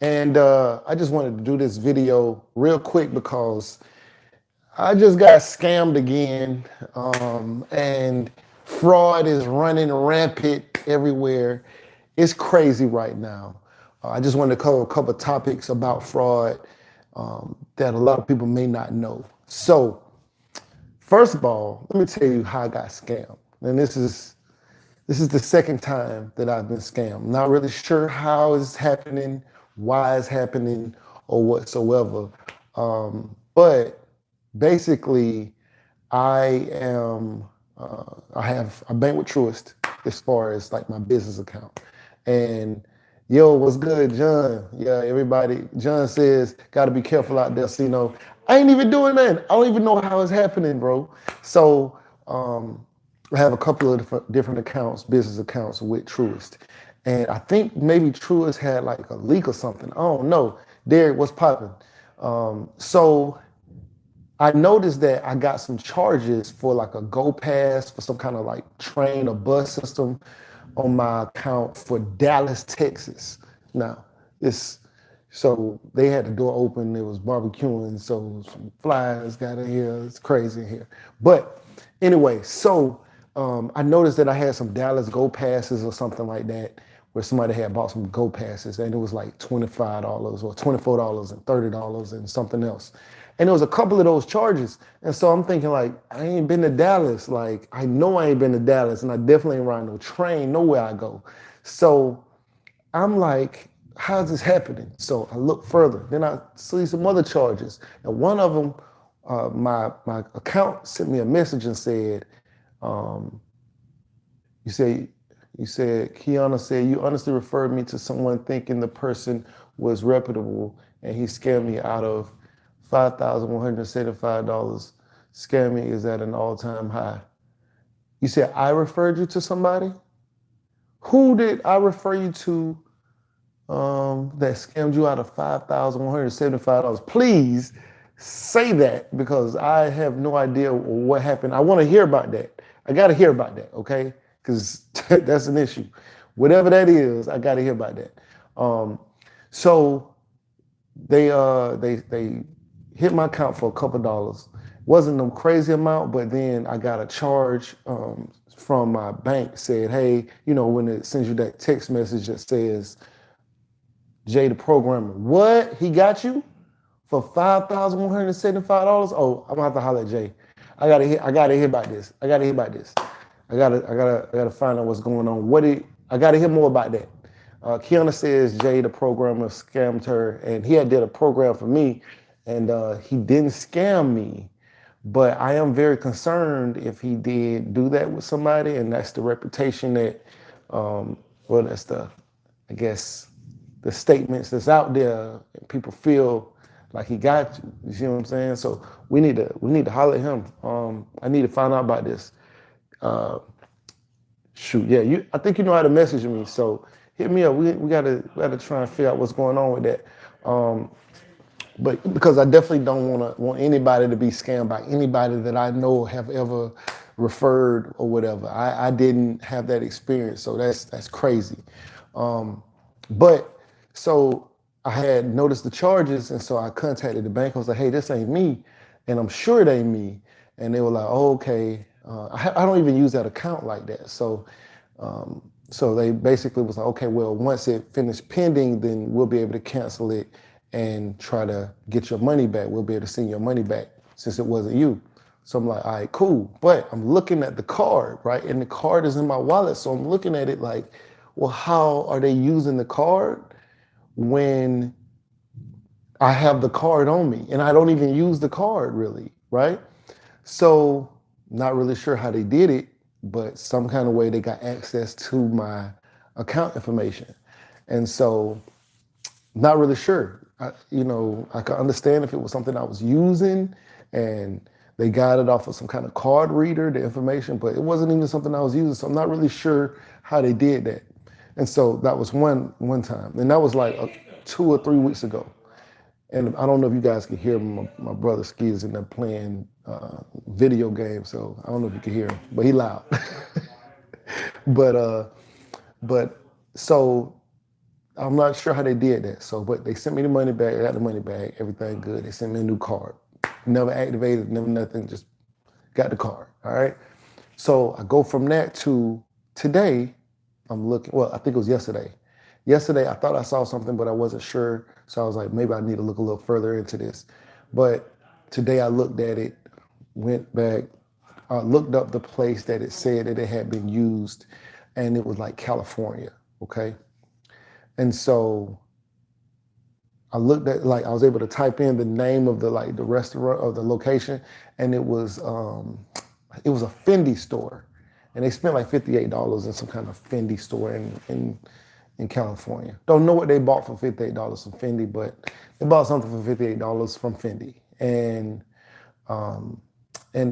And I just wanted to do this video real quick because I just got scammed again, and fraud is running rampant everywhere. It's crazy right now. I just wanted to cover a couple of topics about fraud that a lot of people may not know. So, first of all, let me tell you how I got scammed. And this is the second time that I've been scammed. I'm not really sure how it's happening, why it's happening, or whatsoever. But basically, I am I bank with Truist as far as like my business account. And yo, what's good, John? Yeah, everybody. John says, gotta be careful out there. So, I ain't even doing that. I don't even know how it's happening, bro. So I have a couple of different accounts, business accounts with Truist. And I think maybe Truist had like a leak or something. I don't know. Derek, what's popping? So I noticed that I got some charges for like a Go Pass for some kind of like train or bus system on my account for Dallas, Texas. Now, it's so they had the door open, it was barbecuing, so some flies got in here. It's crazy in here. But anyway, so I noticed that I had some Dallas Go Passes or something like that, where somebody had bought some Go Passes, and it was like $25 or $24 and $30 and something else. And there was a couple of those charges. And so I'm thinking like, I ain't been to Dallas. Like, I know I ain't been to Dallas, and I definitely ain't riding no train nowhere I go. So I'm like, how's this happening? So I look further. Then I see some other charges. And one of them, my account sent me a message and said, um, you say, Kiana said, you honestly referred me to someone thinking the person was reputable, and he scammed me out of $5,175. Scamming is at an all-time high. You said I referred you to somebody? Who did I refer you to that scammed you out of $5,175? Please say that, because I have no idea what happened. I want to hear about that. I got to hear about that, okay? Because that's an issue. Whatever that is, I got to hear about that. So they hit my account for a couple dollars. Wasn't no crazy amount, but then I got a charge from my bank. Said, hey, when it sends you that text message that says, Jay the programmer, what? He got you for $5,175? Oh, I'm gonna have to holler at Jay. I gotta hear about this. I gotta find out what's going on. I gotta hear more about that. Kiana says Jay the programmer scammed her, and he had did a program for me, and he didn't scam me. But I am very concerned if he did do that with somebody, and that's the reputation that, that's I guess, the statements that's out there, and people feel like he got you. You see what I'm saying? So we need to holler at him. I need to find out about this. Shoot, yeah, I think you know how to message me. So hit me up. We gotta try and figure out what's going on with that. But because I definitely don't want anybody to be scammed by anybody that I know have ever referred or whatever. I didn't have that experience, so that's crazy. But so I had noticed the charges, and so I contacted the bank. I was like, hey, this ain't me, and I'm sure it ain't me. And they were like, oh, okay. I don't even use that account like that. So they basically was like, okay, well, once it finished pending, then we'll be able to cancel it and try to get your money back. We'll be able to send your money back since it wasn't you. So I'm like, all right, cool. But I'm looking at the card, right? And the card is in my wallet. So I'm looking at it like, well, how are they using the card when I have the card on me and I don't even use the card really, right? So not really sure how they did it, but some kind of way they got access to my account information. And so not really sure. I could understand if it was something I was using and they got it off of some kind of card reader, the information, but it wasn't even something I was using. So I'm not really sure how they did that. And so that was one time. And that was like 2 or 3 weeks ago. And I don't know if you guys can hear my brother Ski is in there playing video games, so I don't know if you can hear him, but he loud. But so I'm not sure how they did that. So, but they sent me the money back. I got the money back. Everything good. They sent me a new card. Never activated, never nothing. Just got the card. All right. So I go from that to today. I'm looking. Well, I think it was yesterday. Yesterday, I thought I saw something, but I wasn't sure. So I was like, maybe I need to look a little further into this. But today I looked at it, went back, looked up the place that it said that it had been used, and it was like California. Okay. And so I looked at, like, I was able to type in the name of the restaurant or the location, and it was a Fendi store, and they spent like $58 in some kind of Fendi store in California. Don't know what they bought for $58 from Fendi, but they bought something for $58 from Fendi, and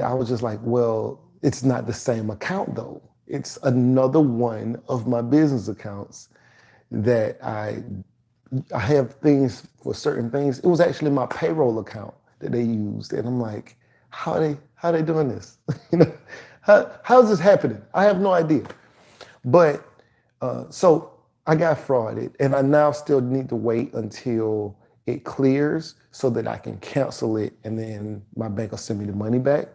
I was just like, well, it's not the same account though. It's another one of my business accounts that I have things for certain things. It was actually my payroll account that they used. And I'm like, how are they doing this? You know, how's this happening? I have no idea. But so I got frauded, and I now still need to wait until it clears so that I can cancel it, and then my bank will send me the money back.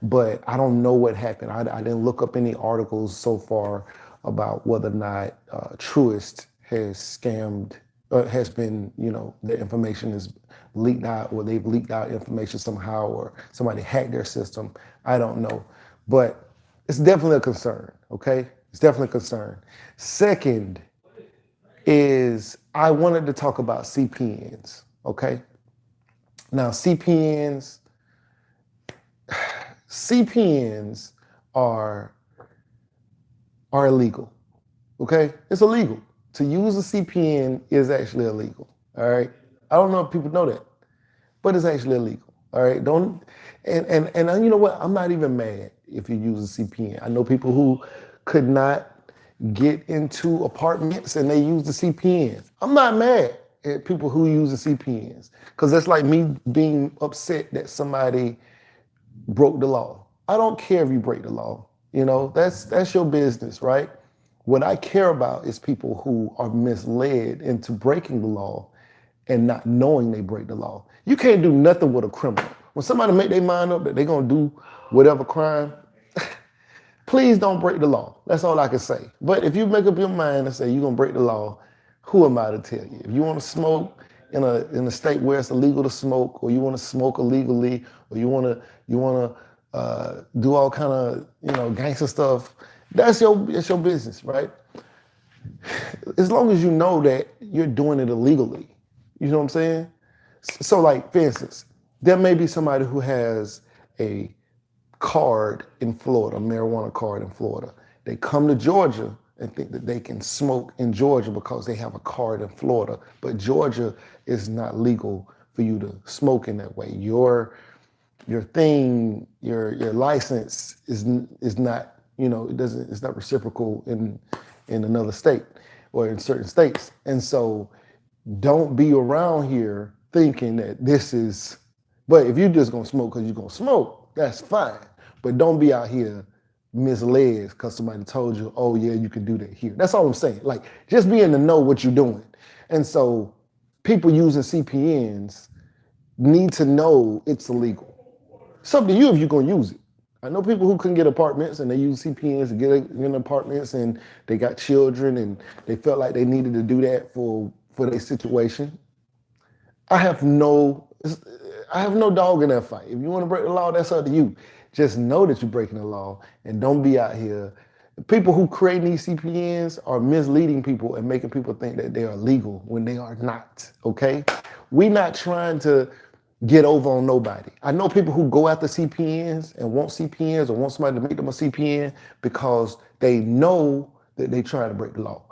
But I don't know what happened. I didn't look up any articles so far about whether or not Truist has scammed, has been, you know, their information is leaked out, or they've leaked out information somehow, or somebody hacked their system. I don't know. But it's definitely a concern, okay? It's definitely a concern. Second is I wanted to talk about CPNs, okay? Now, CPNs are illegal, okay? It's illegal. To use a CPN is actually illegal, all right? I don't know if people know that, but it's actually illegal, all right? And you know what? I'm not even mad if you use a CPN. I know people who could not get into apartments and they use the CPNs. I'm not mad at people who use the CPNs, because that's like me being upset that somebody broke the law. I don't care if you break the law. You know, that's your business, right? What I care about is people who are misled into breaking the law and not knowing they break the law. You can't do nothing with a criminal. When somebody make their mind up that they're gonna do whatever crime, please don't break the law. That's all I can say. But if you make up your mind and say you're gonna break the law, who am I to tell you? If you wanna smoke in a state where it's illegal to smoke, or you wanna smoke illegally, or you wanna do all kind of, you know, gangster stuff, it's your business, right? As long as you know that you're doing it illegally. You know what I'm saying? So, like, for instance, there may be somebody who has a card in Florida, a marijuana card in Florida. They come to Georgia and think that they can smoke in Georgia because they have a card in Florida. But Georgia is not legal for you to smoke in that way. Your license is not, you know, it's not reciprocal in another state or in certain states. And so don't be around here thinking that this is, but if you're just gonna smoke because you're gonna smoke, that's fine. But don't be out here misled because somebody told you, oh yeah, you can do that here. That's all I'm saying. Like, just be in the know what you're doing. And so people using CPNs need to know it's illegal. It's up to you if you're gonna use it. I know people who couldn't get apartments and they use CPNs to get in apartments, and they got children and they felt like they needed to do that for their situation. I have no dog in that fight. If you want to break the law, that's up to you. Just know that you're breaking the law, and don't be out here. People who create these CPNs are misleading people and making people think that they are legal when they are not, okay? We're not trying to get over on nobody. I know people who go after CPNs and want CPNs or want somebody to make them a CPN because they know that they're trying to break the law.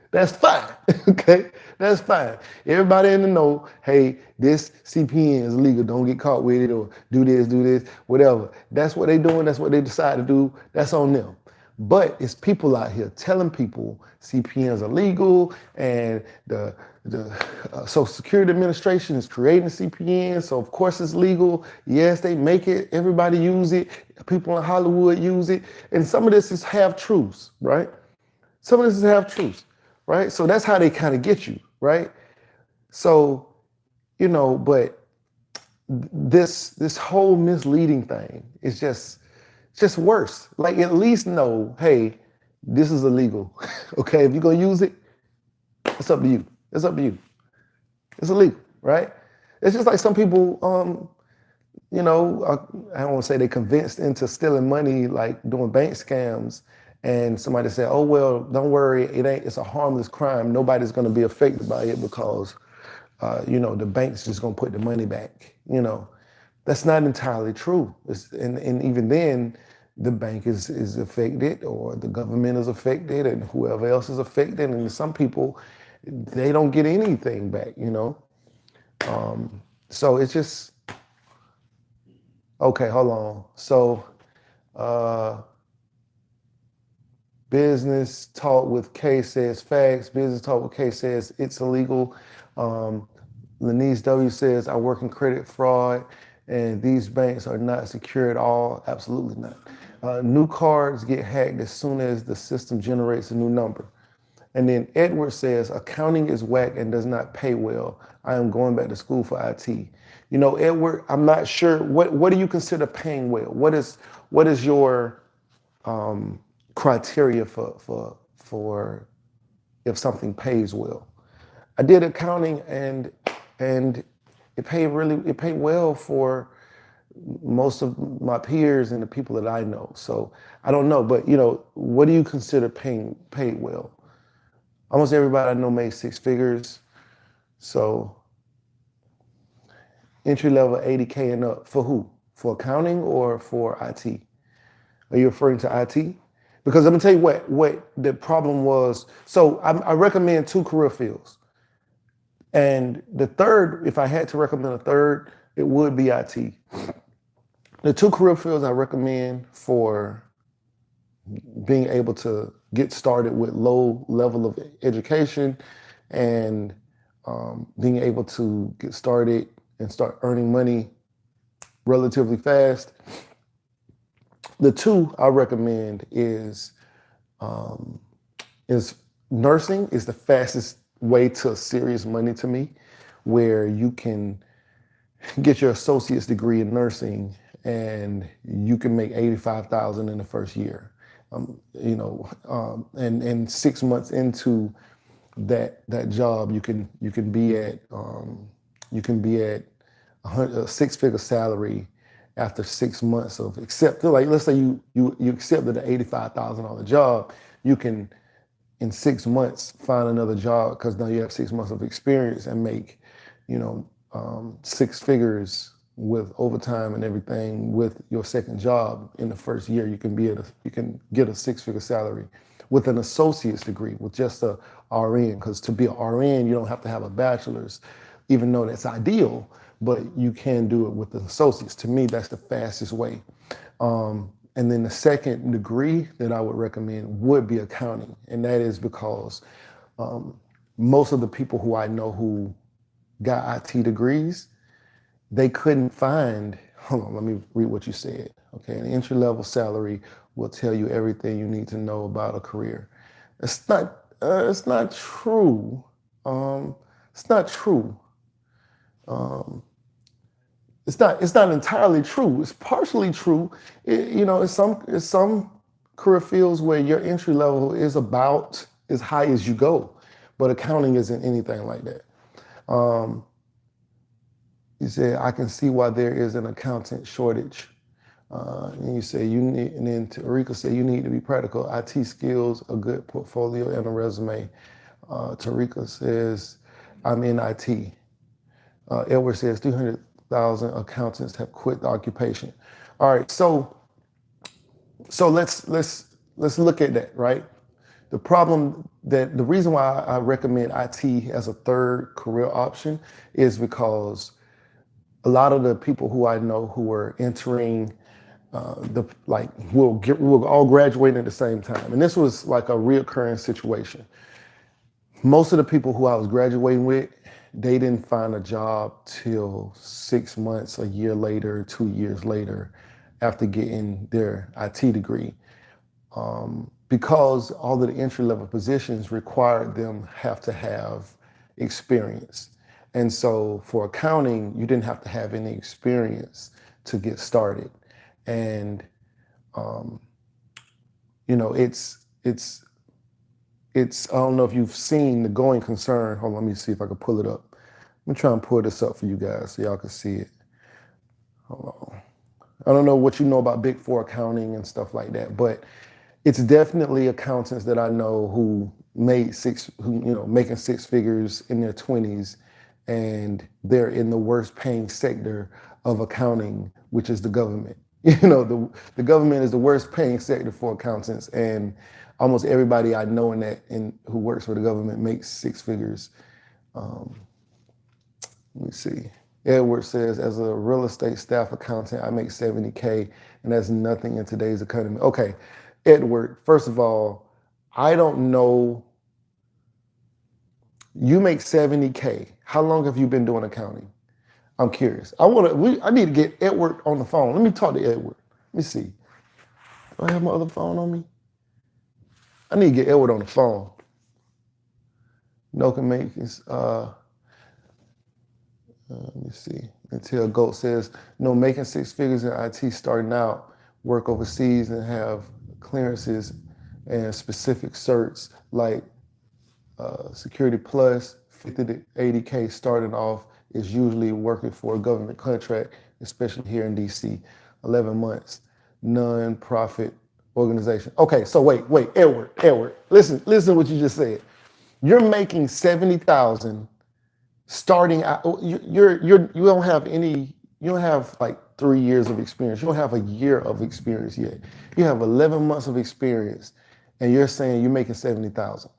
That's fine, okay? That's fine. Everybody in the know, hey, this CPN is legal, don't get caught with it, or do this, whatever. That's what they're doing, that's what they decide to do, that's on them. But it's people out here telling people CPNs are legal, and the Social Security Administration is creating CPNs, so of course it's legal. Yes, they make it, everybody use it, people in Hollywood use it, and some of this is half truths, right? Some of this is half truths. right? So that's how they kind of get you, right? So, but this whole misleading thing is just worse. Like at least know, hey, this is illegal. Okay, if you're gonna use it, it's up to you. It's up to you. It's illegal, right? It's just like some people, I don't want to say they convinced into stealing money, like doing bank scams, and somebody said, "Oh well, don't worry, it's a harmless crime. Nobody's going to be affected by it because, the bank's just going to put the money back." That's not entirely true. And even then, the bank is affected, or the government is affected, and whoever else is affected. And some people, they don't get anything back. So it's just okay. Hold on. So, Business Talk with K says facts. Business Talk with K says it's illegal. Lenise W says I work in credit fraud, and these banks are not secure at all. Absolutely not. New cards get hacked as soon as the system generates a new number. And then Edward says accounting is whack and does not pay well. I am going back to school for IT. Edward, I'm not sure what do you consider paying well? What is your criteria for if something pays well? I did accounting and it paid well for most of my peers and the people that I know. So I don't know, but what do you consider paid well? Almost everybody I know made six figures. So entry level 80K and up for who? For accounting or for IT? Are you referring to IT? Because let me tell you what the problem was. So I recommend two career fields. And the third, if I had to recommend a third, it would be IT. The two career fields I recommend for being able to get started with low level of education and being able to get started and start earning money relatively fast. The two I recommend is nursing is the fastest way to serious money to me, where you can get your associate's degree in nursing and you can make $85,000 in the first year. And 6 months into that job, you can be at a six-figure salary after 6 months of let's say you accepted an $85,000 job, you can in 6 months find another job because now you have 6 months of experience and make six figures with overtime and everything with your second job in the first year. You can get a six-figure salary with an associate's degree, with just a RN, because to be an RN, you don't have to have a bachelor's, even though that's ideal, but you can do it with the associates. To me, that's the fastest way. And then the second degree that I would recommend would be accounting. And that is because most of the people who I know who got IT degrees, they couldn't find, hold on, let me read what you said. Okay, an entry-level salary will tell you everything you need to know about a career. It's not true. It's not true. It's not entirely true. It's partially true. It's some career fields where your entry level is about as high as you go, but accounting isn't anything like that. You said, I can see why there is an accountant shortage. And you say and then Tarika said you need to be practical. IT skills, a good portfolio, and a resume. Tarika says, I'm in IT. Edward says 300,000 accountants have quit the occupation. All right, so let's look at that, right? The reason why I recommend IT as a third career option is because a lot of the people who I know who are entering we'll all graduate at the same time. And this was like a reoccurring situation. Most of the people who I was graduating with, they didn't find a job till 6 months, a year later, 2 years later, after getting their IT degree. because all of the entry-level positions required them have to have experience. And so for accounting, you didn't have to have any experience to get started. And you know, it's I don't know if you've seen the going concern. Hold on, let me see if I can pull it up. I'm trying to pull this up for you guys so y'all can see it. Hold on. I don't know what you know about Big Four accounting and stuff like that, but it's definitely accountants that I know who making six figures in their 20s, and they're in the worst paying sector of accounting, which is the government. You know, the government is the worst paying sector for accountants, and almost everybody I know who works for the government makes six figures. Let me see. Edward says, as a real estate staff accountant, I make 70K, and that's nothing in today's economy. Okay, Edward, first of all, I don't know. You make 70K. How long have you been doing accounting? I'm curious. I need to get Edward on the phone. Let me talk to Edward. Let me see. Do I have my other phone on me? I need to get Edward on the phone. No can make this. Let me see. Until Goat says, no, making six figures in IT starting out, work overseas and have clearances and specific certs like Security Plus, 50 to 80K starting off is usually working for a government contract, especially here in DC. 11 months, non-profit organization. Okay, so wait, Edward, listen to what you just said. You're making 70,000 starting out. You don't have like 3 years of experience. You don't have a year of experience yet. You have 11 months of experience, and you're saying you're making 70,000.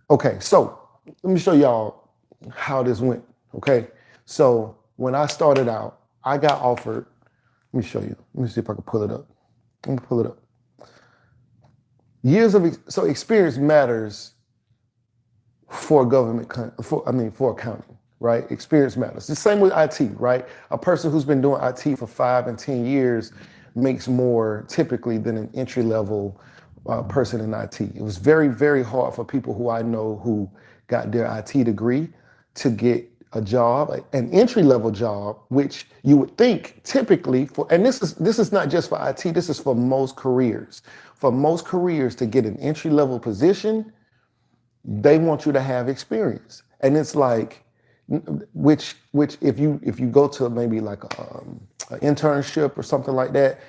Okay, so let me show y'all how this went. Okay, so when I started out, I got offered. Let me show you. Let me see if I can pull it up. Let me pull it up. So experience matters for government, for accounting, right? Experience matters. The same with IT, right? A person who's been doing IT for 5 and 10 years makes more typically than an entry-level person in IT. It was very, very hard for people who I know who got their IT degree to get a job, an entry-level job, which you would think typically and this is not just for IT, this is for most careers. For most careers to get an entry-level position, they want you to have experience. And it's like, which if you go to maybe like an internship or something like that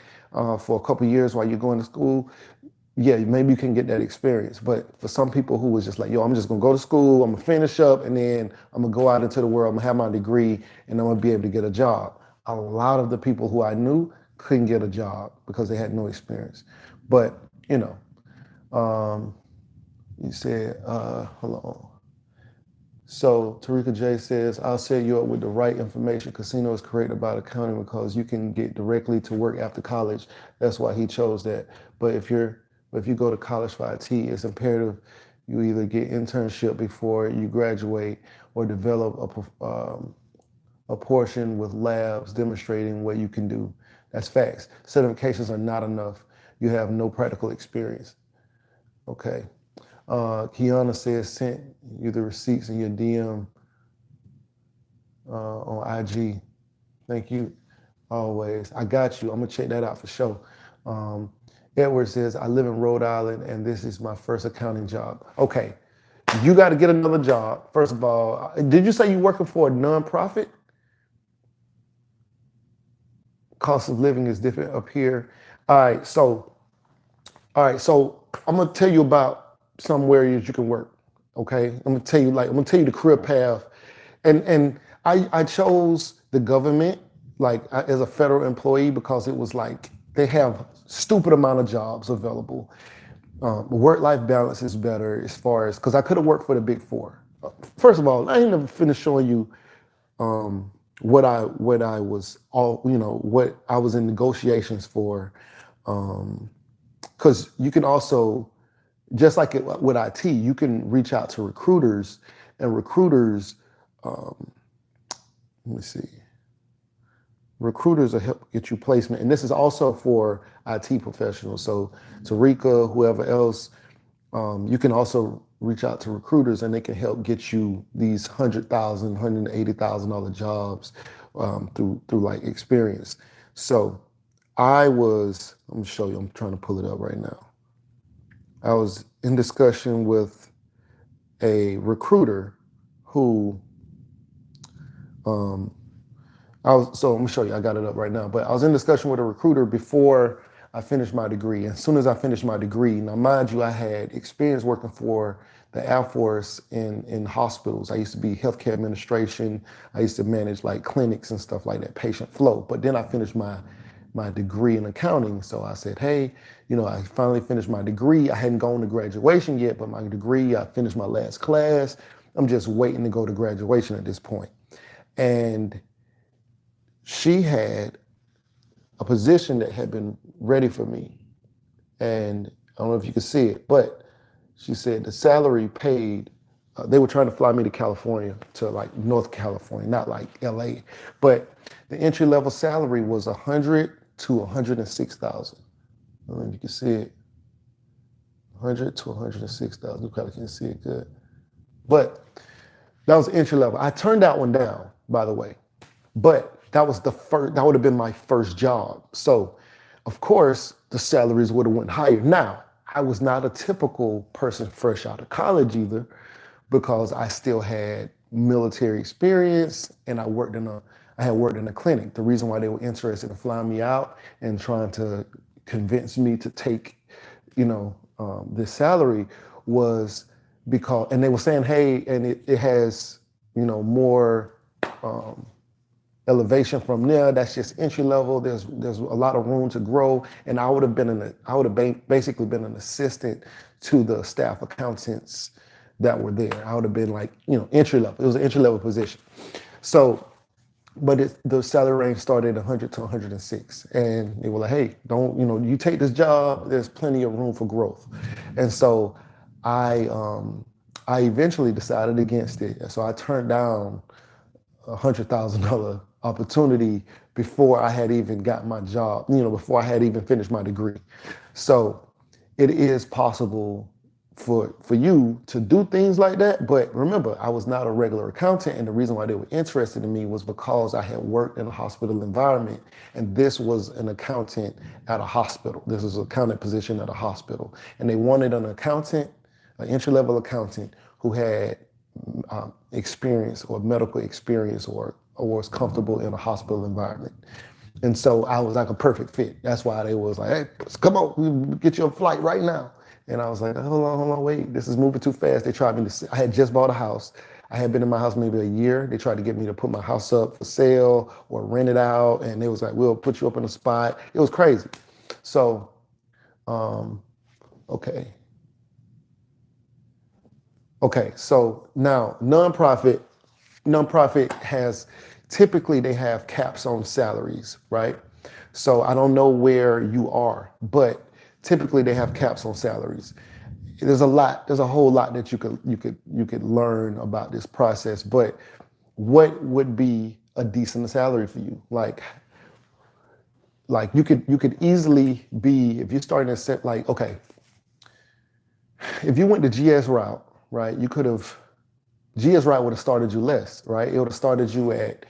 for a couple of years while you're going to school, yeah, maybe you can get that experience. But for some people who was just like, yo, I'm just gonna go to school, I'm gonna finish up, and then I'm gonna go out into the world, I'm gonna have my degree, and I'm gonna be able to get a job. A lot of the people who I knew couldn't get a job because they had no experience. But, you know, you said, hold on. So Tarika J says, I'll set you up with the right information. Casino is correct about accounting because you can get directly to work after college. That's why he chose that. But if you go to college for IT, it's imperative you either get internship before you graduate or develop a portion with labs demonstrating what you can do. That's facts. Certifications are not enough. You have no practical experience. Okay. Kiana says, sent you the receipts in your DM on IG. Thank you, always. I got you. I'm gonna check that out for sure. Edward says, I live in Rhode Island and this is my first accounting job. Okay, you got to get another job. First of all, did you say you're working for a nonprofit? Cost of living is different up here. All right, so I'm gonna tell you about some areas you can work. Okay, I'm gonna tell you the career path, and I chose the government as a federal employee because it was like they have stupid amount of jobs available. Work-life balance is better as far as because I could have worked for the Big Four. First of all, I ain't never finished showing you what I was what I was in negotiations for, because you can also, just like with IT, you can reach out to recruiters, and recruiters, let me see. recruiters will help get you placement. And this is also for IT professionals. So Tarika, whoever else, you can also reach out to recruiters and they can help get you these $100,000, $180,000 jobs through like experience. So I'm gonna show you, I'm trying to pull it up right now. I was in discussion with a recruiter who, so I'm gonna show you, I got it up right now, but I was in discussion with a recruiter before I finished my degree. As soon as I finished my degree, now mind you, I had experience working for the Air Force in hospitals. I used to be healthcare administration. I used to manage like clinics and stuff like that, patient flow. But then I finished my degree in accounting. So I said, hey, I finally finished my degree. I hadn't gone to graduation yet, but my degree, I finished my last class. I'm just waiting to go to graduation at this point. And she had a position that had been ready for me. And I don't know if you can see it, but she said the salary paid, they were trying to fly me to California, to like North California, not like LA, but the entry level salary was $100,000 to $106,000. I don't know if you can see it. $100,000 to $106,000. You probably can't see it good. But that was entry level. I turned that one down, by the way. But that would have been my first job. So of course the salaries would have went higher. Now, I was not a typical person fresh out of college either, because I still had military experience and I had worked in a clinic. The reason why they were interested in flying me out and trying to convince me to take, this salary was because, and they were saying, hey, and it has, more elevation from there. That's just entry level. There's a lot of room to grow. And I would have basically been an assistant to the staff accountants that were there. I would have been like, entry level. It was an entry level position. So, but the salary range started at 100 to 106. And they were like, hey, don't, you take this job, there's plenty of room for growth. And so I eventually decided against it. So I turned down $100,000 opportunity before I had even got my job, before I had even finished my degree. So it is possible for you to do things like that. But remember, I was not a regular accountant. And the reason why they were interested in me was because I had worked in a hospital environment. And this was an accountant at a hospital. This was an accountant position at a hospital. And they wanted an accountant, an entry-level accountant who had experience or medical experience or was comfortable in a hospital environment. And so I was like a perfect fit. That's why they was like, hey, come on, we'll get you a flight right now. And I was like, hold on, wait, this is moving too fast. They tried me I had just bought a house. I had been in my house maybe a year. They tried to get me to put my house up for sale or rent it out. And they was like, we'll put you up in a spot. It was crazy. So, okay. Okay, so now nonprofit has, typically they have caps on salaries, right? So I don't know where you are, but typically they have caps on salaries. There's a whole lot that you could learn about this process, but what would be a decent salary for you? Like you could easily be, if you're starting to set, like, okay, if you went the GS route, right, GS route would have started you less, right? It would have started you at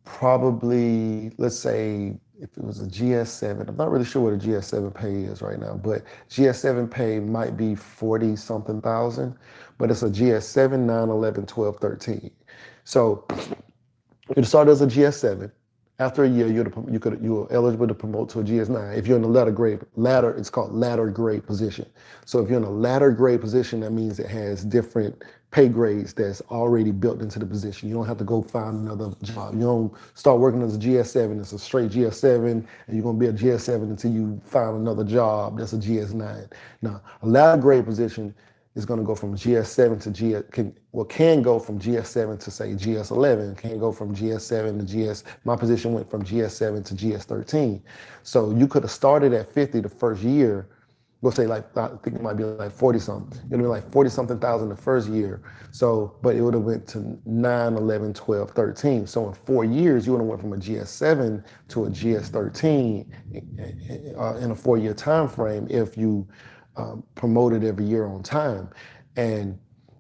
probably, let's say, if it was a GS7, I'm not really sure what a GS7 pay is right now, but GS7 pay might be 40 something thousand, but it's a GS7, 9, 11, 12, 13. So you'd start as a GS7. After a year, you were eligible to promote to a GS9. If you're in a it's called ladder grade position. So if you're in a ladder grade position, that means it has different pay grades that's already built into the position. You don't have to go find another job. You don't start working as a GS7, it's a straight GS7, and you're gonna be a GS7 until you find another job that's a GS9. Now, a ladder grade position is going to go from GS7 to can go from GS7 to say GS11, can go from GS7 to my position went from GS7 to GS13. So you could have started at 50 the first year, we'll say like, I think it might be like 40 something. It'll be like 40 something thousand the first year. So, but it would have went to 9, 11, 12, 13. So in 4 years, you would have went from a GS7 to a GS13 in a 4-year time frame if you promoted every year on time. And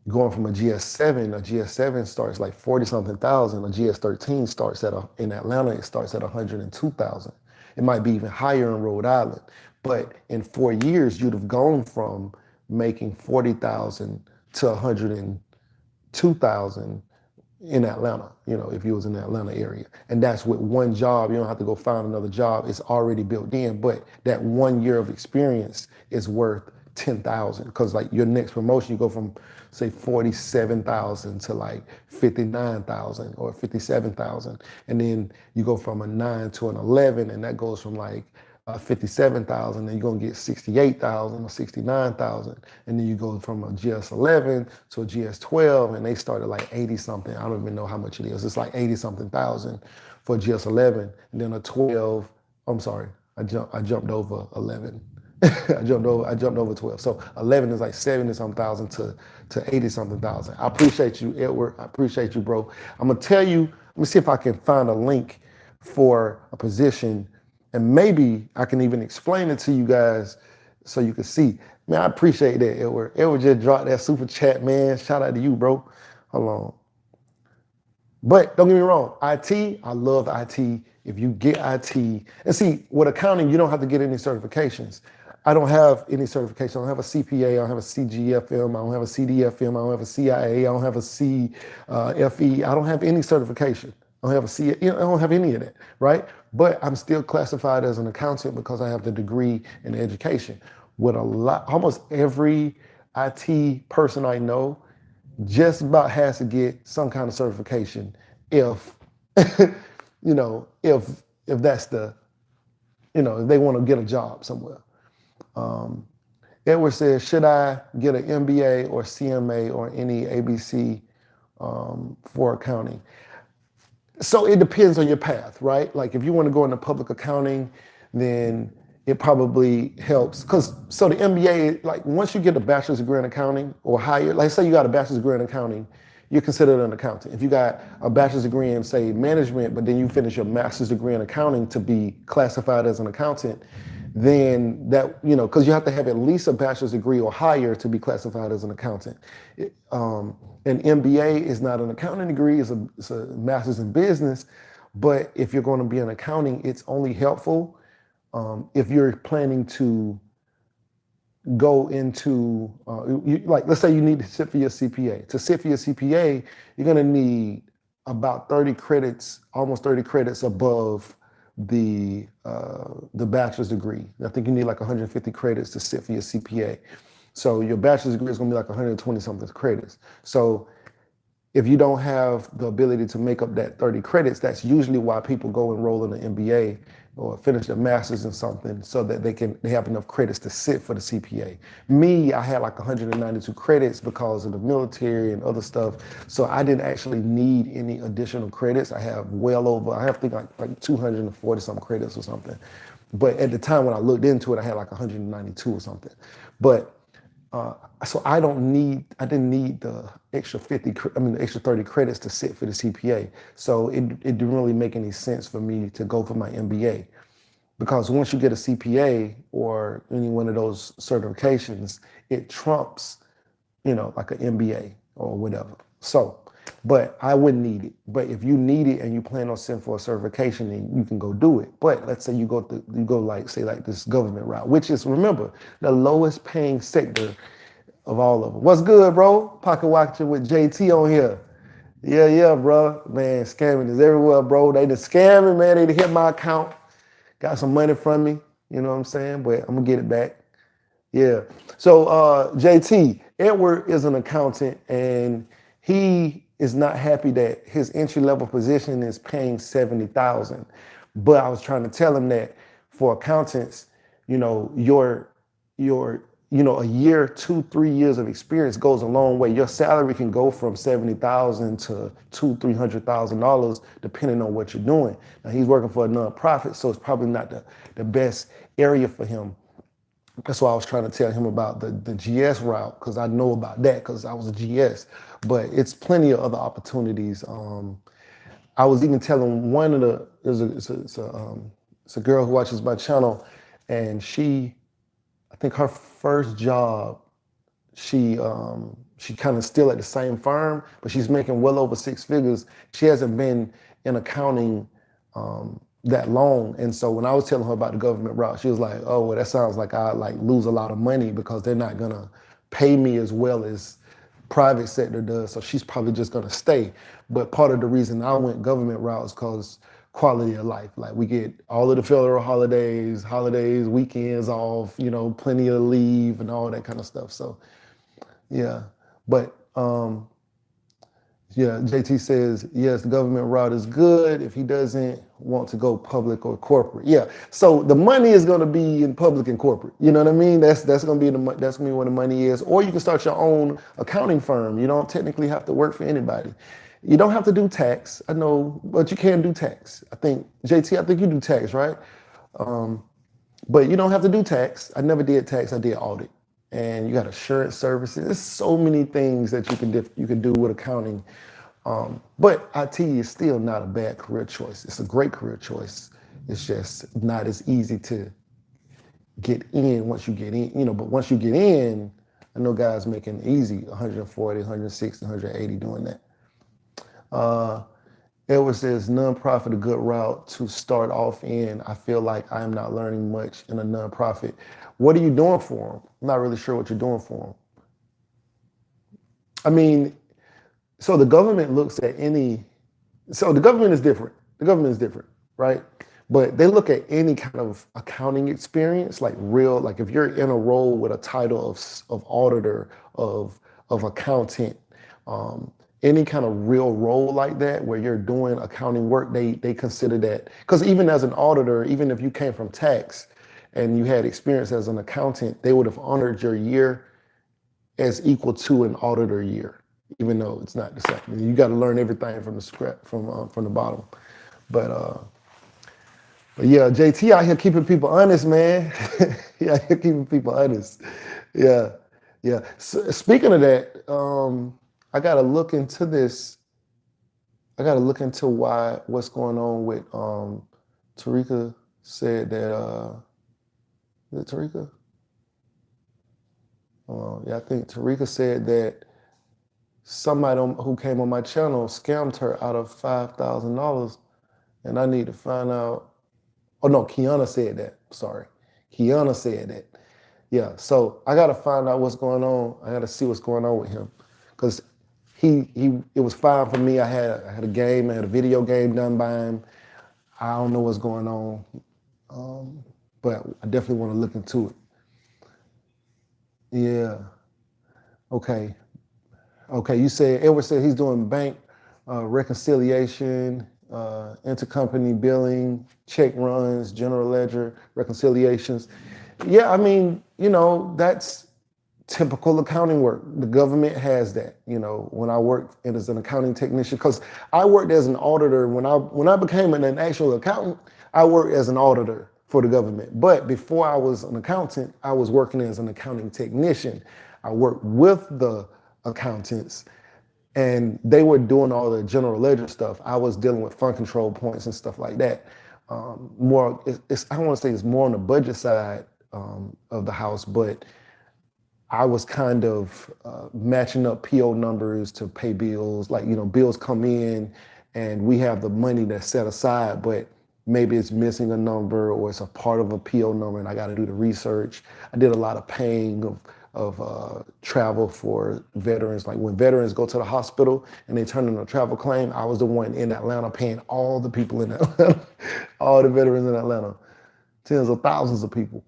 going from a GS7 starts like 40 something thousand. A GS13 starts in Atlanta, it starts at 102,000. It might be even higher in Rhode Island. But in 4 years, you'd have gone from making 40,000 to 102,000 in Atlanta, if you was in the Atlanta area. And that's with one job. You don't have to go find another job. It's already built in. But that 1 year of experience is worth 10,000, because like your next promotion, you go from say 47,000 to like 59,000 or 57,000. And then you go from a 9 to an 11, and that goes from like 57,000, and you're gonna get 68,000 or 69,000, and then you go from a GS11 to a GS12, and they start at like 80 something. I don't even know how much it is. It's like 80 something thousand for a GS11, and then a 12. I'm sorry, I jumped over 11. I jumped over 12. So 11 is like 70 something thousand to 80 something thousand. I appreciate you, Edward. I appreciate you, bro. I'm gonna tell you. Let me see if I can find a link for a position. And maybe I can even explain it to you guys so you can see. Man, I appreciate that, Edward. Edward just dropped that super chat, man. Shout out to you, bro. Hold on. But don't get me wrong, IT, I love IT. If you get IT, and see, with accounting, you don't have to get any certifications. I don't have any certification. I don't have a CPA. I don't have a CGFM. I don't have a CDFM. I don't have a CIA. I don't have a CFE. I don't have any certification. I don't have a C. I don't have any of that, right? But I'm still classified as an accountant because I have the degree in education. Almost every IT person I know just about has to get some kind of certification if, if that's if they want to get a job somewhere. Edward says, should I get an MBA or CMA or any ABC for accounting? So it depends on your path, right? Like if you want to go into public accounting, then it probably helps. So the MBA, like once you get a bachelor's degree in accounting or higher, like say you got a bachelor's degree in accounting, you're considered an accountant. If you got a bachelor's degree in say management, but then you finish your master's degree in accounting to be classified as an accountant, then that, because you have to have at least a bachelor's degree or higher to be classified as an accountant. An MBA is not an accounting degree, it's a master's in business. But if you're going to be in accounting, it's only helpful if you're planning to go into, let's say you need to sit for your CPA. To sit for your CPA, you're going to need about 30 credits, almost 30 credits above the bachelor's degree. I think you need like 150 credits to sit for your CPA. So your bachelor's degree is gonna be like 120 something credits. So if you don't have the ability to make up that 30 credits, that's usually why people go enroll in an MBA or finish their master's in something so that they have enough credits to sit for the CPA. Me, I had like 192 credits because of the military and other stuff. So I didn't actually need any additional credits. I have like 240 some credits or something. But at the time when I looked into it, I had like 192 or something. But so I didn't need the extra the extra 30 credits to sit for the CPA. So it didn't really make any sense for me to go for my MBA, because once you get a CPA or any one of those certifications, it trumps, like an MBA or whatever. So, but I wouldn't need it. But if you need it and you plan on sending for a certification, then you can go do it. But let's say you go like this government route, which is, remember, the lowest paying sector of all of them. What's good, bro? Pocket watching with JT on here. Yeah, bro. Man, scamming is everywhere, bro. They just scamming, man. They hit my account, got some money from me. You know what I'm saying? But I'm gonna get it back. Yeah. So JT, Edward is an accountant, and he is not happy that his entry-level position is paying $70,000. But I was trying to tell him that for accountants, your a year, 2-3 years of experience goes a long way. Your salary can go from $70,000 to $200,000-$300,000 depending on what you're doing. Now he's working for a nonprofit, so it's probably not the best area for him. That's why I was trying to tell him about the GS route, because I know about that because I was a GS. But it's plenty of other opportunities. I was even telling one of the it's a girl who watches my channel, and I think her first job, she kind of still at the same firm, but she's making well over six figures. She hasn't been in accounting that long, and so when I was telling her about the government route, she was like, "Oh, well, that sounds like I like lose a lot of money because they're not gonna pay me as well as private sector does. So she's probably just gonna stay." But part of the reason I went government route is because quality of life. Like we get all of the federal holidays, weekends off, plenty of leave and all that kind of stuff. So yeah, but yeah, JT says, yes, the government route is good if he doesn't want to go public or corporate. Yeah, so the money is going to be in public and corporate. You know what I mean? That's going to be where the money is. Or you can start your own accounting firm. You don't technically have to work for anybody. You don't have to do tax. I know, but you can do tax. I think JT, I think you do tax, right? But you don't have to do tax. I never did tax. I did audit. And you got assurance services. There's so many things that you can do with accounting. But IT is still not a bad career choice. It's a great career choice. It's just not as easy to get in once you get in, but once you get in, I know guys making easy 140, 160, 180 doing that. Edward says, nonprofit a good route to start off in. I feel like I'm not learning much in a nonprofit. What are you doing for them? I'm not really sure what you're doing for them. I mean, so the government looks at the government is different. The government is different, right? But they look at any kind of accounting experience, like if you're in a role with a title of auditor, of accountant, any kind of real role like that where you're doing accounting work, they consider that. Because even as an auditor, even if you came from tax and you had experience as an accountant, they would have honored your year as equal to an auditor year, even though it's not the same. You got to learn everything from the scrap, from the bottom. But yeah, JT out here keeping people honest, man. Yeah, out here keeping people honest. Yeah, yeah. So, speaking of that, I got to look into this. I got to look into what's going on with Tarika said that. Is it Tarika? Yeah, I think Tarika said that somebody who came on my channel scammed her out of $5,000, and I need to find out. Oh no, Kiana said that. Sorry, Kiana said that. Yeah, so I got to find out what's going on. I got to see what's going on with him, because it was fine for me. I had a game, I had a video game done by him. I don't know what's going on, but I definitely want to look into it. Yeah. Okay. You said Edward said he's doing bank reconciliation, intercompany billing, check runs, general ledger reconciliations. Yeah, I mean, that's typical accounting work. The government has that. When I worked as an accounting technician, because I worked as an auditor when I became an actual accountant, I worked as an auditor for the government. But before I was an accountant, I was working as an accounting technician. I worked with the accountants, and they were doing all the general ledger stuff. I was dealing with fund control points and stuff like that. I don't want to say it's more on the budget side of the house, but I was kind of matching up PO numbers to pay bills. Like, bills come in and we have the money that's set aside, but maybe it's missing a number or it's a part of a PO number and I got to do the research. I did a lot of paying of travel for veterans. Like when veterans go to the hospital and they turn in a travel claim, I was the one in Atlanta paying all the people in Atlanta, all the veterans in Atlanta, tens of thousands of people.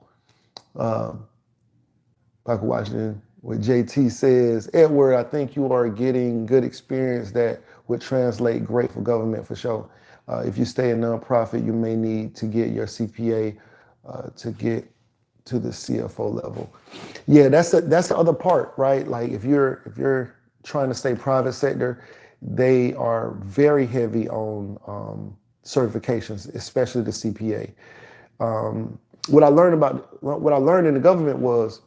Michael Washington, what JT says, Edward, I think you are getting good experience that would translate great for government for sure. If you stay in nonprofit, you may need to get your CPA to get to the CFO level. Yeah, that's the other part, right? Like if you're trying to stay private sector, they are very heavy on certifications, especially the CPA. what I learned in the government was,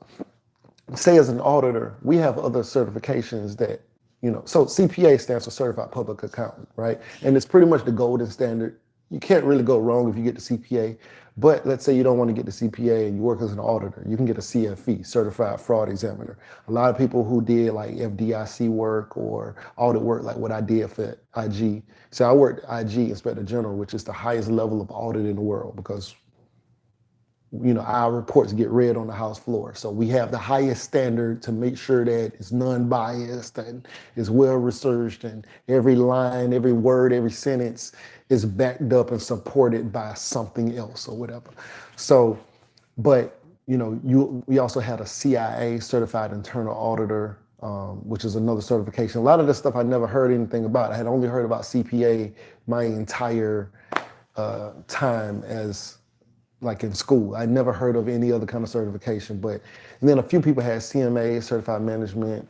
say as an auditor, we have other certifications that, so CPA stands for Certified Public Accountant, right? And it's pretty much the golden standard. You can't really go wrong if you get the CPA, but let's say you don't want to get the CPA and you work as an auditor, you can get a CFE, Certified Fraud Examiner. A lot of people who did like FDIC work or audit work, like what I did for IG. So I worked IG, Inspector General, which is the highest level of audit in the world, because our reports get read on the House floor. So we have the highest standard to make sure that it's non-biased and it's well researched, and every line, every word, every sentence is backed up and supported by something else or whatever. So, but we also had a CIA, Certified Internal Auditor, which is another certification. A lot of this stuff I never heard anything about. I had only heard about CPA my entire time as like in school. I never heard of any other kind of certification, and then a few people had CMA, Certified Management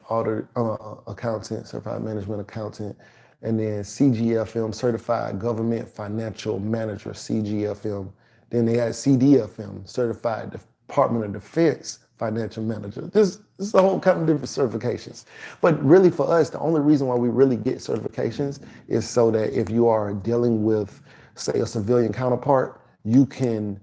Accountant, Certified Management Accountant, and then CGFM, Certified Government Financial Manager, CGFM. Then they had CDFM, Certified Department of Defense Financial Manager. This is a whole kind of different certifications. But really for us, the only reason why we really get certifications is so that if you are dealing with, say, a civilian counterpart, you can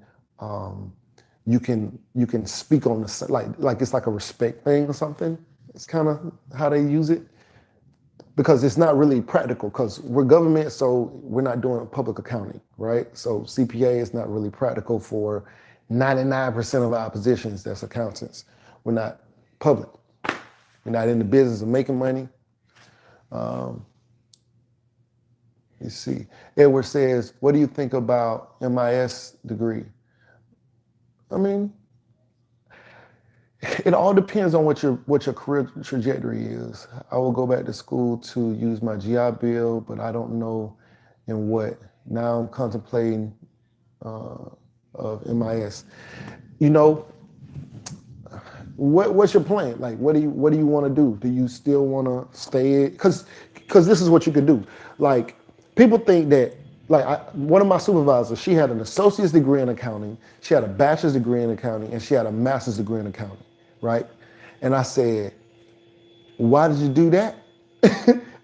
speak on the like it's like a respect thing or something. It's kind of how they use it, because it's not really practical, because we're government, so we're not doing public accounting, right? So CPA is not really practical for 99% of our positions that's accountants. We're not public. We're not in the business of making money. Let's see. Edward says, what do you think about MIS degree? I mean, it all depends on what your career trajectory is. I will go back to school to use my GI Bill, but I don't know in what. Now I'm contemplating of MIS. What's your plan? Like, what do you want to do? Do you still want to stay? Because this is what you could do. Like, people think that, one of my supervisors, she had an associate's degree in accounting, she had a bachelor's degree in accounting, and she had a master's degree in accounting, right? And I said, why did you do that?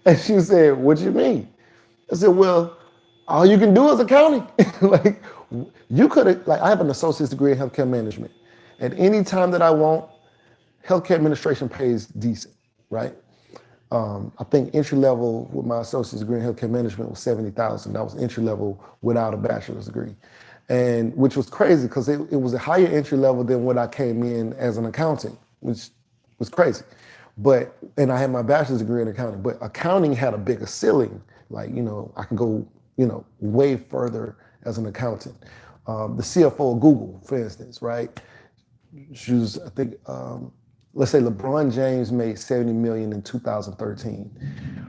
And she said, what do you mean? I said, well, all you can do is accounting. You could have, I have an associate's degree in healthcare management. At any time that I want, healthcare administration pays decent, right? I think entry level with my associate's degree in healthcare management was $70,000. That was entry level without a bachelor's degree, and which was crazy because it was a higher entry level than what I came in as an accountant, which was crazy. And I had my bachelor's degree in accounting, but accounting had a bigger ceiling. I can go, way further as an accountant. The CFO of Google, for instance, right? She was, I think, let's say LeBron James made $70 million in 2013.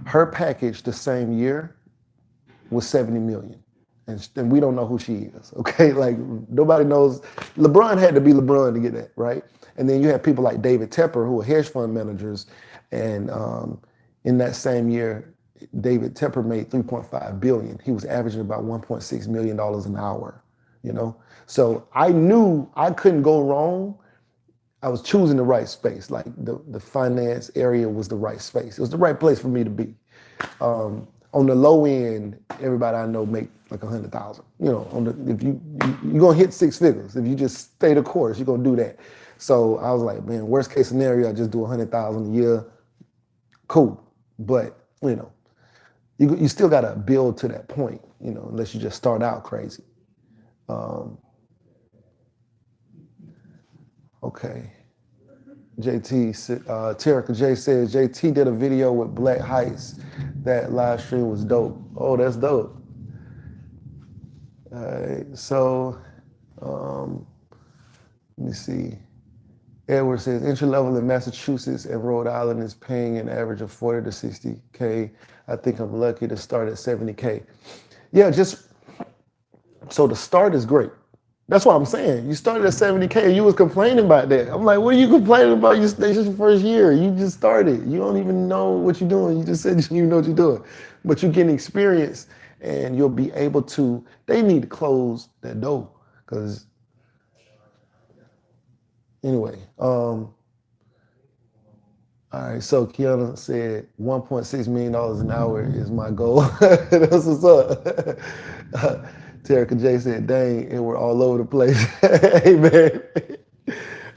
Her package the same year was $70 million. And we don't know who she is, okay? Nobody knows. LeBron had to be LeBron to get that, right? And then you have people like David Tepper, who are hedge fund managers. And in that same year, David Tepper made $3.5 billion. He was averaging about $1.6 million an hour, So I knew I couldn't go wrong. I was choosing the right space. The finance area was the right space. It was the right place for me to be. On the low end, everybody I know make like 100,000. If you're gonna hit six figures, if you just stay the course, you're gonna do that. So I was like, man, worst case scenario, I just do 100,000 a year. Cool, but you still gotta build to that point, unless you just start out crazy. Okay. Terica J says, JT did a video with Black Heights. That live stream was dope. Oh, that's dope. All right, so let me see. Edward says, entry level in Massachusetts and Rhode Island is paying an average of 40 to 60K. I think I'm lucky to start at 70K. Yeah, so the start is great. That's what I'm saying. You started at 70K and you was complaining about that. I'm like, what are you complaining about? This is your first year. You just started. You don't even know what you're doing. You just said you don't even know what you're doing. But you're getting experience and you'll be able to, they need to close that door because Anyway, all right, so Kiana said $1.6 million an hour is my goal. That's what's up. Terica J said, dang, and we're all over the place. Hey, man.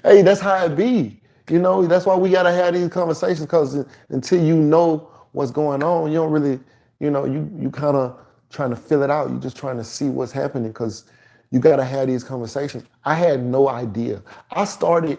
Hey, that's how it be. You know, that's why we got to have these conversations because until you know what's going on, you don't really, you kind of trying to fill it out. You're just trying to see what's happening because you got to have these conversations. I had no idea. I started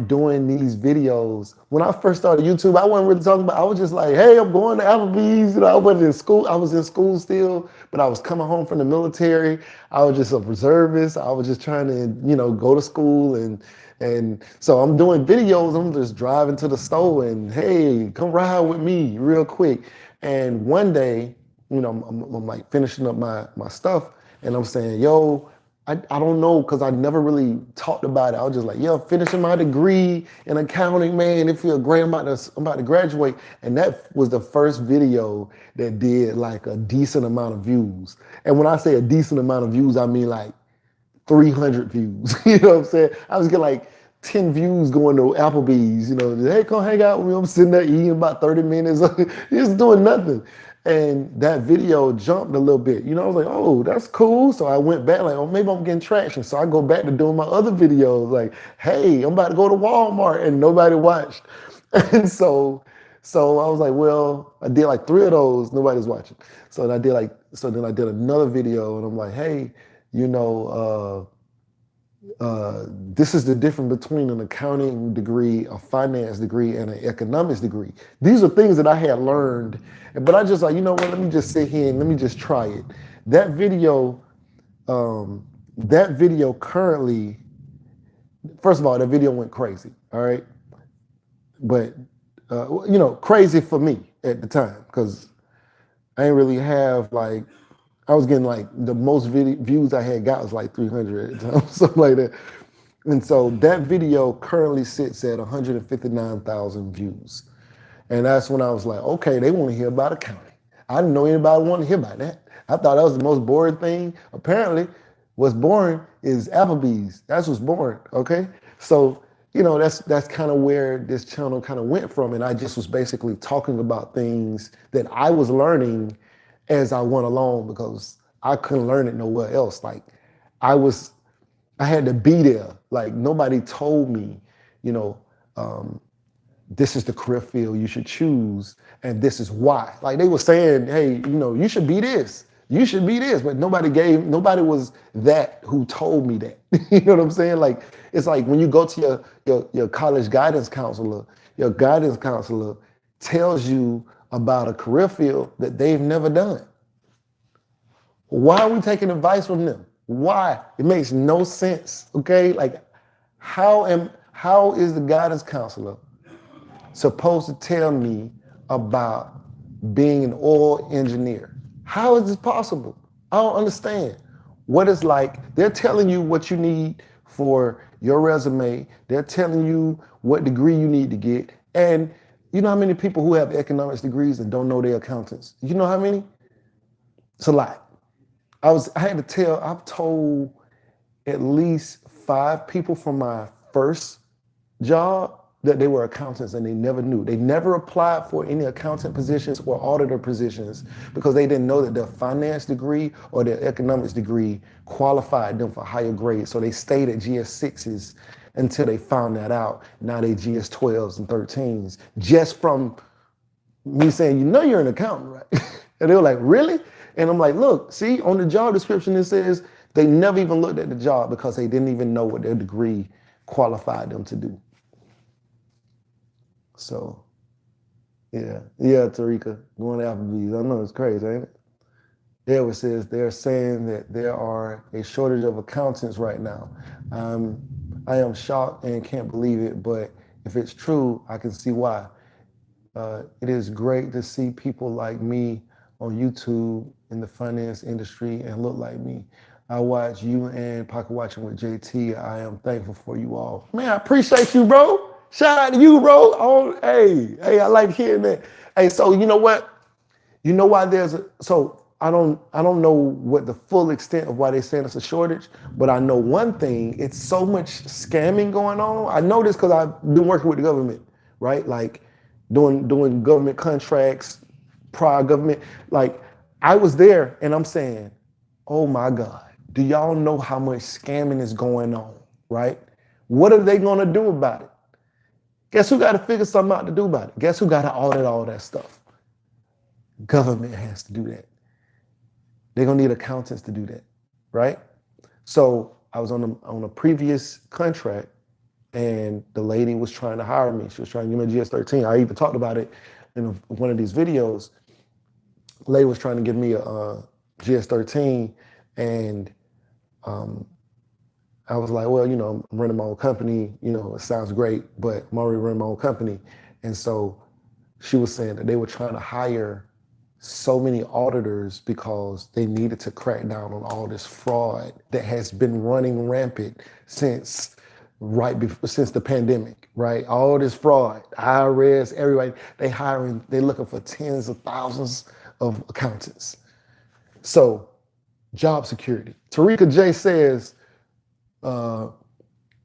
doing these videos. When I first started YouTube, I wasn't really talking about, I was just like, hey, I'm going to Applebee's. I wasn't in school. I was in school still, but I was coming home from the military. I was just a reservist. I was just trying to, go to school. And so I'm doing videos. I'm just driving to the store and, hey, come ride with me real quick. And one day, I'm like finishing up my stuff and I'm saying, yo, I don't know because I never really talked about it. I was just like, yeah, finishing my degree in accounting, man. It feels great. I'm about to graduate. And that was the first video that did like a decent amount of views. And when I say a decent amount of views, I mean like 300 views. You know what I'm saying? I was getting like 10 views going to Applebee's, hey, come hang out with me. I'm sitting there eating about 30 minutes, just doing nothing. And that video jumped a little bit. I was like, oh, that's cool. So I went back like, oh, maybe I'm getting traction. So I go back to doing my other videos like, hey, I'm about to go to Walmart and nobody watched. And so I was like, well, I did like 3 of those, nobody's watching. So then I did another video and I'm like, hey, this is the difference between an accounting degree, a finance degree, and an economics degree. These are things that I had learned, but I just like, let me just sit here and let me just try it. That video currently, first of all, that video went crazy, all right? But, crazy for me at the time, because I didn't really have like, I was getting like the most views I had got was like 300 at the time, something like that. And so that video currently sits at 159,000 views. And that's when I was like, okay, they want to hear about accounting. I didn't know anybody wanted to hear about that. I thought that was the most boring thing. Apparently, what's boring is Applebee's. That's what's boring, okay? So, that's kind of where this channel kind of went from. And I just was basically talking about things that I was learning as I went along because I couldn't learn it nowhere else. Like I had to be there. Like nobody told me, this is the career field you should choose and this is why. Like they were saying, hey, you should be this. You should be this, but nobody was that who told me that. You know what I'm saying? Like it's like when you go to your college guidance counselor, your guidance counselor tells you about a career field that they've never done. Why are we taking advice from them? Why? It makes no sense, okay? Like, how is the guidance counselor supposed to tell me about being an oil engineer? How is this possible? I don't understand. What it's like, they're telling you what you need for your resume. They're telling you what degree you need to get. And you know how many people who have economics degrees and don't know they're accountants? You know how many? It's a lot. I've told at least 5 people from my first job that they were accountants and they never knew. They never applied for any accountant positions or auditor positions because they didn't know that their finance degree or their economics degree qualified them for higher grades. So they stayed at GS6s until they found that out. Now they GS12s and 13s just from me saying, you're an accountant, right? And they were like, really? And I'm like, look, see, on the job description, it says they never even looked at the job because they didn't even know what their degree qualified them to do. So, yeah, Tarika, going to Applebee's. I know it's crazy, ain't it? Edward says they're saying that there are a shortage of accountants right now. I am shocked and can't believe it, but if it's true, I can see why. It is great to see people like me on YouTube in the finance industry and look like me. I watch you and Pocket Watching with JT. I am thankful for you all. Man, I appreciate you, bro. Shout out to you, bro. Oh, hey, I like hearing that. Hey, so you know what? You know why so I don't know what the full extent of why they're saying it's a shortage, but I know one thing, it's so much scamming going on. I know this because I've been working with the government, right? Like doing government contracts, prior government. Like I was there and I'm saying, oh my God, do y'all know how much scamming is going on, right? What are they gonna do about it? Guess who got to figure something out to do about it? Guess who got to audit all that stuff? Government has to do that. They're gonna need accountants to do that, right? So I was on a previous contract, and the lady was trying to hire me. She was trying to give me a GS-13. I even talked about it in one of these videos. The lady was trying to give me a GS-13, and I was like, well, I'm running my own company. It sounds great, but I'm already running my own company. And so she was saying that they were trying to hire so many auditors because they needed to crack down on all this fraud that has been running rampant since the pandemic, right? All this fraud, IRS, everybody, they're looking for tens of thousands of accountants. So job security. Tarika J says,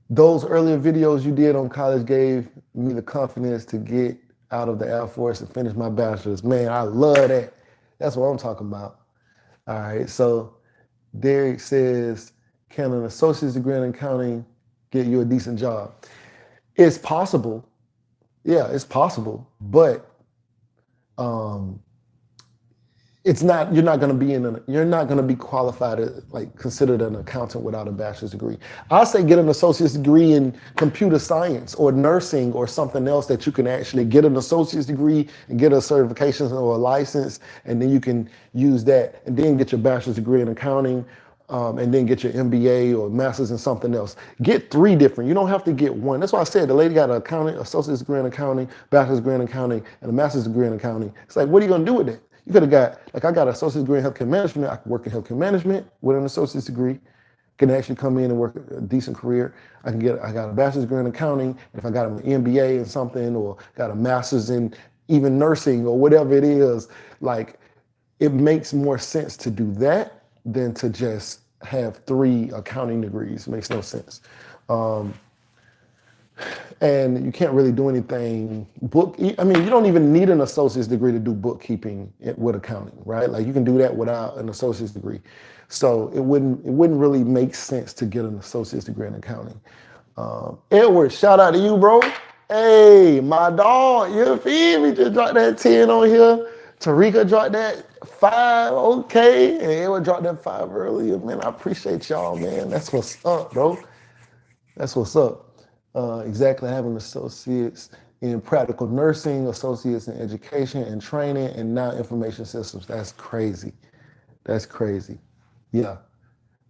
those earlier videos you did on college gave me the confidence to get out of the Air Force and finish my bachelor's. Man, I love that. That's what I'm talking about. All right, so Derek says, can an associate's degree in accounting get you a decent job? It's possible. Yeah, it's possible, but it's not. You're not going to be qualified as considered an accountant without a bachelor's degree. I say get an associate's degree in computer science or nursing or something else that you can actually get an associate's degree and get a certification or a license, and then you can use that and then get your bachelor's degree in accounting, and then get your MBA or master's in something else. Get 3 different. You don't have to get one. That's why I said the lady got an accounting, associate's degree in accounting, bachelor's degree in accounting, and a master's degree in accounting. It's like, what are you going to do with it? You could have got, I got an associate's degree in healthcare management. I can work in healthcare management with an associate's degree. Can actually come in and work a decent career. I got a bachelor's degree in accounting. And if I got an MBA in something or got a master's in even nursing or whatever it is, it makes more sense to do that than to just have 3 accounting degrees. It makes no sense. And you can't really do anything you don't even need an associate's degree to do bookkeeping with accounting, right? You can do that without an associate's degree. So it wouldn't really make sense to get an associate's degree in accounting. Edward, shout out to you, bro. Hey, my dog, you feel me? Just dropped that 10 on here. Tarika dropped that 5, okay. And Edward dropped that 5 earlier. Man, I appreciate y'all, man. That's what's up, bro. That's what's up. Exactly, having associates in practical nursing, associates in education and training, and now information systems. That's crazy. That's crazy. Yeah,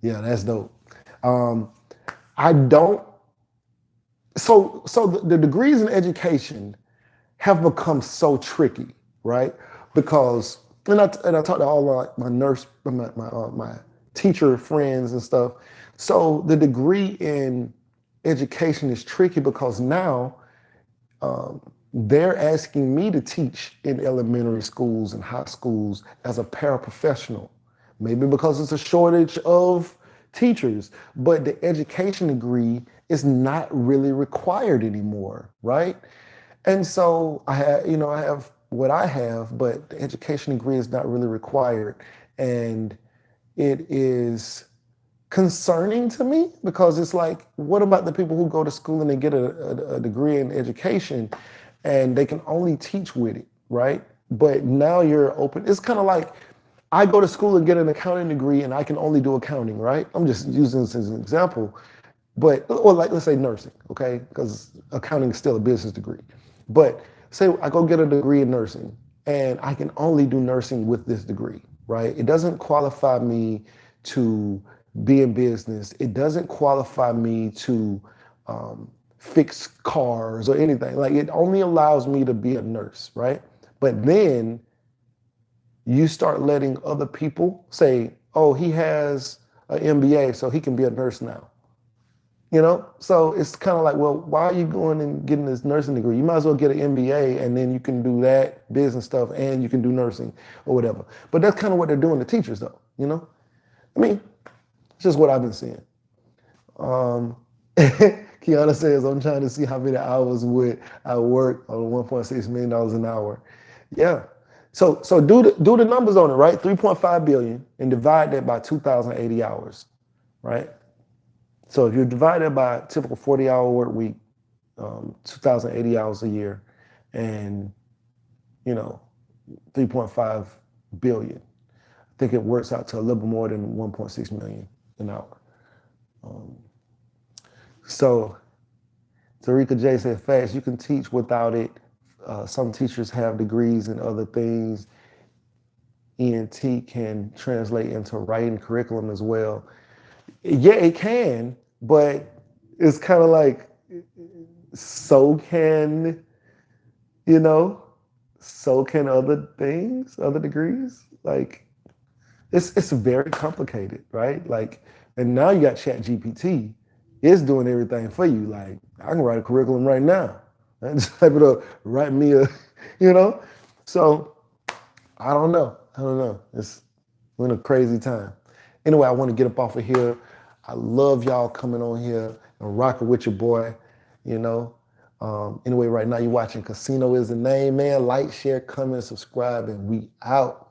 that's dope. I don't. So the degrees in education have become so tricky, right? Because and I talked to all my nurse, my teacher friends and stuff. So the degree in education is tricky because now they're asking me to teach in elementary schools and high schools as a paraprofessional, maybe because it's a shortage of teachers, but the education degree is not really required anymore, right? And so I have what I have, but the education degree is not really required. And it is concerning to me because it's like, what about the people who go to school and they get a degree in education and they can only teach with it, right? But now you're open. It's kind of like I go to school and get an accounting degree and I can only do accounting, right? I'm just using this as an example. Or let's say nursing, okay? Because accounting is still a business degree. But say I go get a degree in nursing and I can only do nursing with this degree, right? It doesn't qualify me to be in business. It doesn't qualify me to fix cars or anything. It only allows me to be a nurse, right? But then you start letting other people say, oh, he has an MBA, so he can be a nurse now. You know, so it's kind of like, well, why are you going and getting this nursing degree? You might as well get an MBA and then you can do that business stuff and you can do nursing or whatever. But that's kind of what they're doing to teachers, though. You know, I mean, it's just what I've been seeing. Kiana says, I'm trying to see how many hours would I work on $1.6 million an hour. Yeah. So do the numbers on it, right? 3.5 billion and divide that by 2,080 hours, right? So if you divide it by a typical 40-hour work week, 2,080 hours a year, and 3.5 billion, I think it works out to a little more than 1.6 million an hour. So Tarika J said, facts, you can teach without it. Some teachers have degrees in other things. ENT can translate into writing curriculum as well. Yeah, it can, but it's kind of like, so can, so can other things, other degrees. Like, it's very complicated, right? Like, and now you got Chat GPT. It's doing everything for you. Like, I can write a curriculum right now. I just able to write me a, So I don't know. We're in a crazy time. Anyway, I want to get up off of here. I love y'all coming on here and rocking with your boy. Anyway, right now you're watching Casino is the Name, man. Like, share, comment, subscribe, and we out.